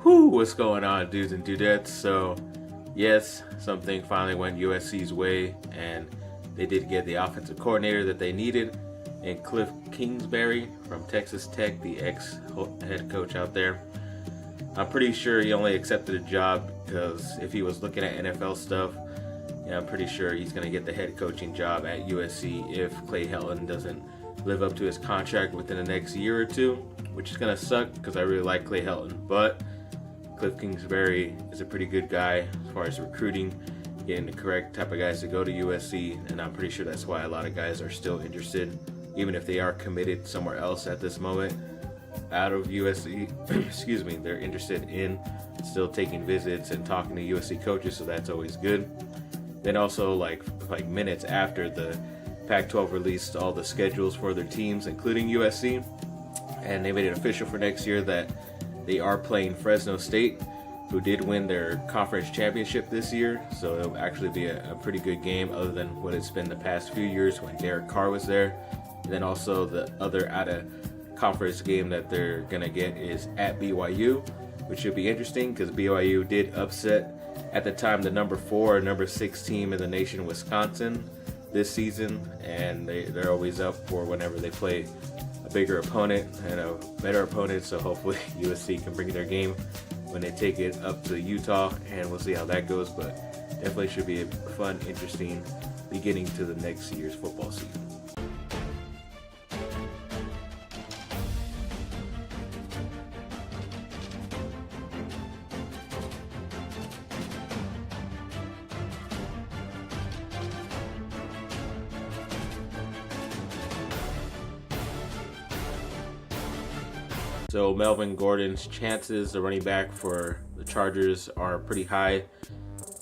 Whew, what's going on, dudes and dudettes? So, yes, something finally went USC's way, and they did get the offensive coordinator that they needed, and Kliff Kingsbury from Texas Tech, the ex-head coach out there. I'm pretty sure he only accepted a job because if he was looking at NFL stuff, I'm pretty sure he's going to get the head coaching job at USC if Clay Helton doesn't live up to his contract within the next year or two, which is going to suck because I really like Clay Helton. But Kliff Kingsbury is a pretty good guy as far as recruiting, getting the correct type of guys to go to USC, and I'm pretty sure that's why a lot of guys are still interested, even if they are committed somewhere else at this moment out of USC. Excuse me, they're interested in still taking visits and talking to USC coaches, so that's always good. Then also like minutes after the Pac-12 released all the schedules for their teams, including USC, and they made it official for next year that they are playing Fresno State, who did win their conference championship this year, so it'll actually be a pretty good game other than what it's been the past few years when Derek Carr was there. And then also the other out-of-conference game that they're going to get is at BYU, which should be interesting because BYU did upset, at the time, the number 4 or number 6 team in the nation, Wisconsin, this season, and they're always up for whenever they play a bigger opponent and a better opponent, so hopefully USC can bring their game when they take it up to Utah, and we'll see how that goes, but definitely should be a fun, interesting beginning to the next year's football season. So Melvin Gordon's chances, the running back for the Chargers, are pretty high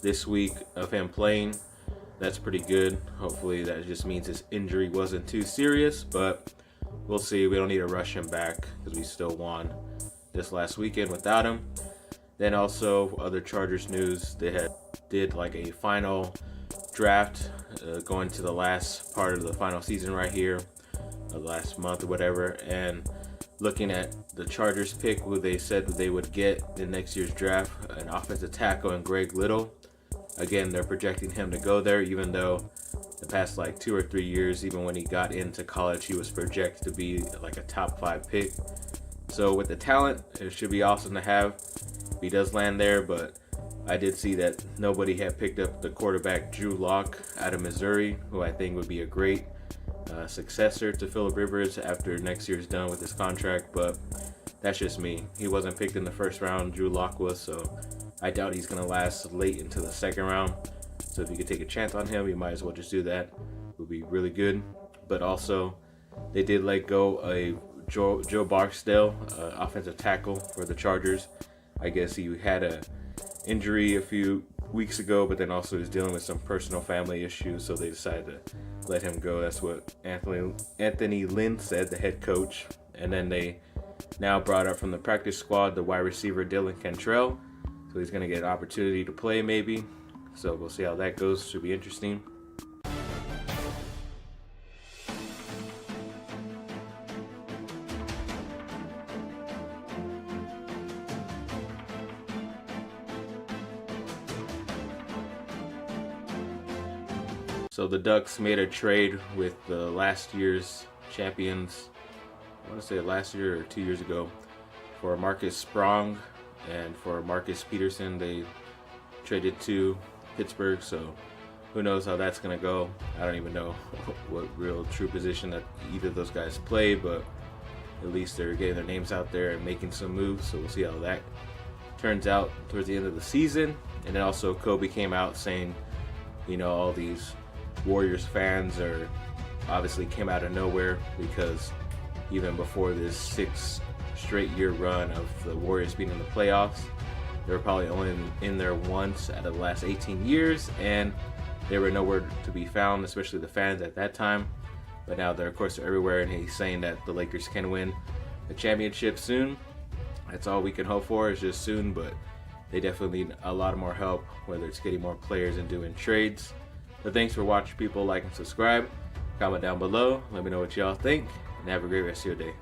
this week of him playing. That's pretty good. Hopefully that just means his injury wasn't too serious, but we'll see. We don't need to rush him back because we still won this last weekend without him. Then also other Chargers news, they did like a final draft going to the last part of the final season right here, the last month or whatever, and looking at the Chargers pick, who they said they would get in next year's draft, an offensive tackle in Greg Little. Again, they're projecting him to go there, even though the past like 2 or 3 years, even when he got into college, he was projected to be like a top 5 pick. So with the talent, it should be awesome to have if he does land there, but I did see that nobody had picked up the quarterback Drew Lock out of Missouri, who I think would be a great successor to Phillip Rivers after next year's done with his contract, but that's just me. He wasn't picked in the first round, Drew Lock was, so I doubt he's going to last late into the second round. So if you could take a chance on him, you might as well just do that. It would be really good. But also, they did let go a Joe Barksdale, offensive tackle for the Chargers. I guess he had a injury a few weeks ago, but then also is dealing with some personal family issues, so they decided to let him go. That's what Anthony Lynn said, the head coach. And then they now brought up from the practice squad the wide receiver Dylan Cantrell, so he's going to get an opportunity to play maybe. So we'll see how that goes. Should be interesting. So the Ducks made a trade with the last year's champions, I want to say last year or 2 years ago, for Marcus Sprong and for Marcus Peterson. They traded to Pittsburgh, so who knows how that's going to go. I don't even know what real true position that either of those guys play, but at least they're getting their names out there and making some moves, so we'll see how that turns out towards the end of the season. And then also Kobe came out saying, all these Warriors fans are obviously came out of nowhere, because even before this 6 straight year run of the Warriors being in the playoffs, they were probably only in there once out of the last 18 years, and they were nowhere to be found, especially the fans at that time. But now they're, of course, everywhere, and he's saying that the Lakers can win the championship soon. That's all we can hope for, is just soon, but they definitely need a lot more help, whether it's getting more players and doing trades. But thanks for watching, people. Like and subscribe. Comment down below. Let me know what y'all think, and have a great rest of your day.